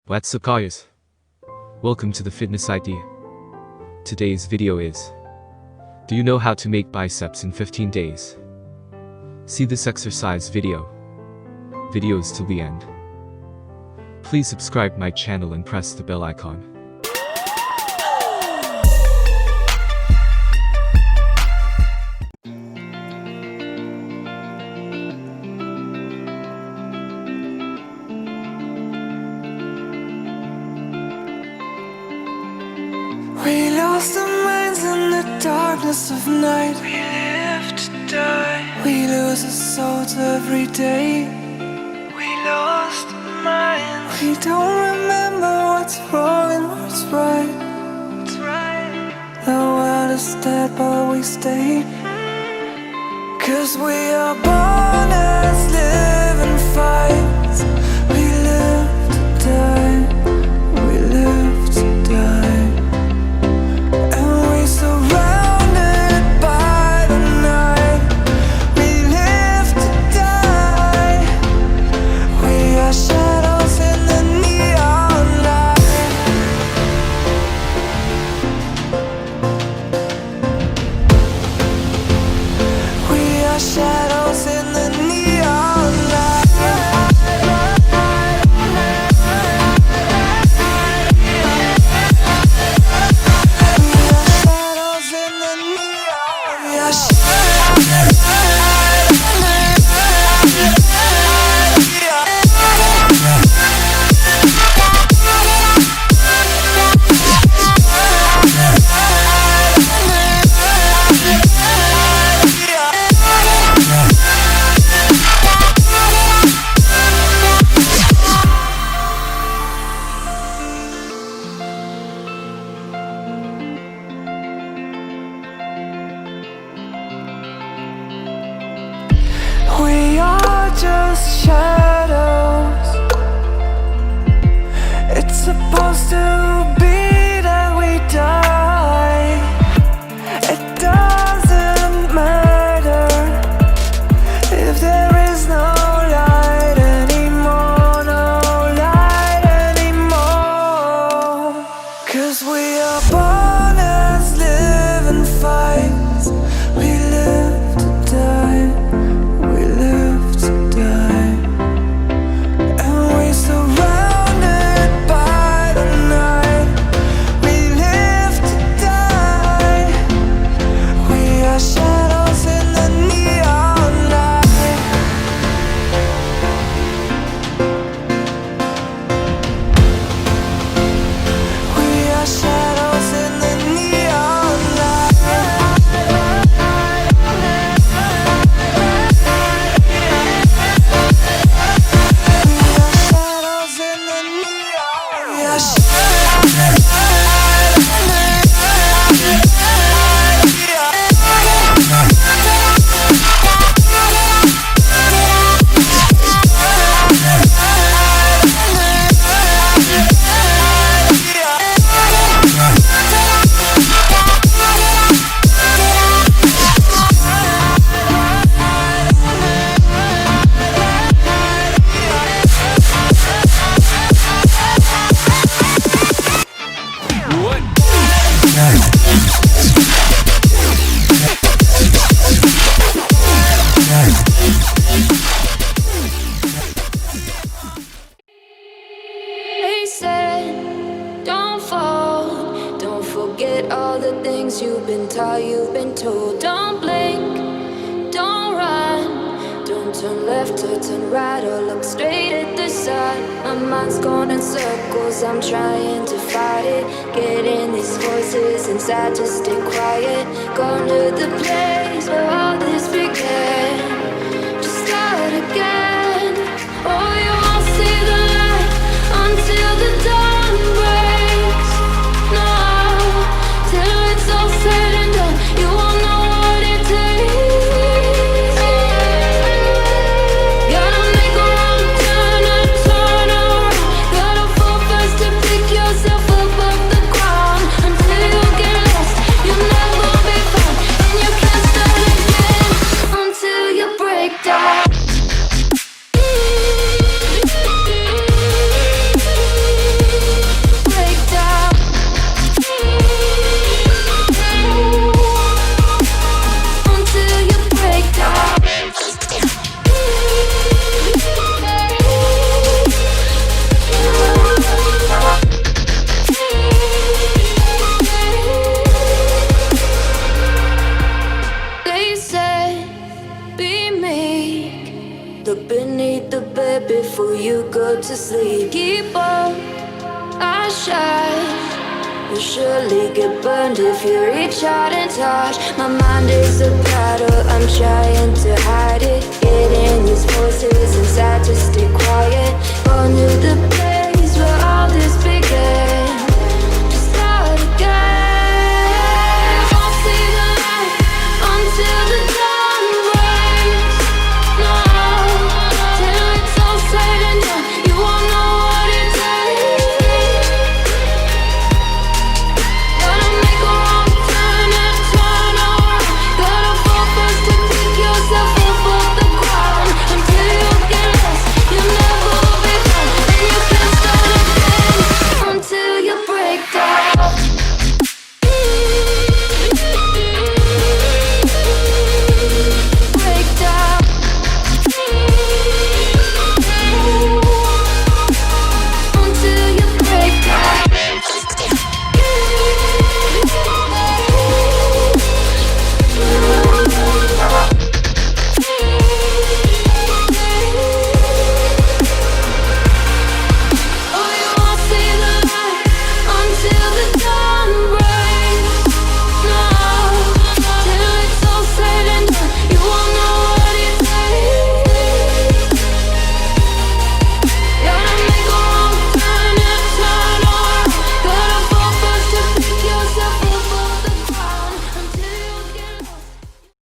What's up guys? Welcome to the Fitness Idea. Today's video is: do you know how to make biceps in 15 days? See this exercise videos till the end. Please subscribe my channel and press the bell icon. We lost our minds in the darkness of night. We live to die. We lose our souls every day. We lost our minds. We don't remember what's wrong and what's right. The world is dead but we stay. 'Cause we are born as living fights. We live to die. We live to die. We are just shadows. It's supposed to be that we die. It doesn't matter if there is no light anymore, no light anymore. 'Cause we are born as living fights. We live to die. They said, don't fall, don't forget all the things you've been taught, you've been told. Don't blink, don't run, don't turn left or turn right or look straight at the sun. My mind's going in circles, I'm trying to fight it. Getting these voices inside to stay quiet. Gone to the place where all this began. Just start again. Oh, you won't see the light until the dawn breaks. No, till it's all said and done, you won't know what it takes. Gotta make a wrong turn and turn around. Gotta fall fast to pick yourself up off the ground. Until you get lost, you'll never be found. And you can't start again until you break down. You'll surely get burned if you reach out and touch. My mind is a battle, I'm trying to hide it. Getting these voices inside to stay quiet. Born to the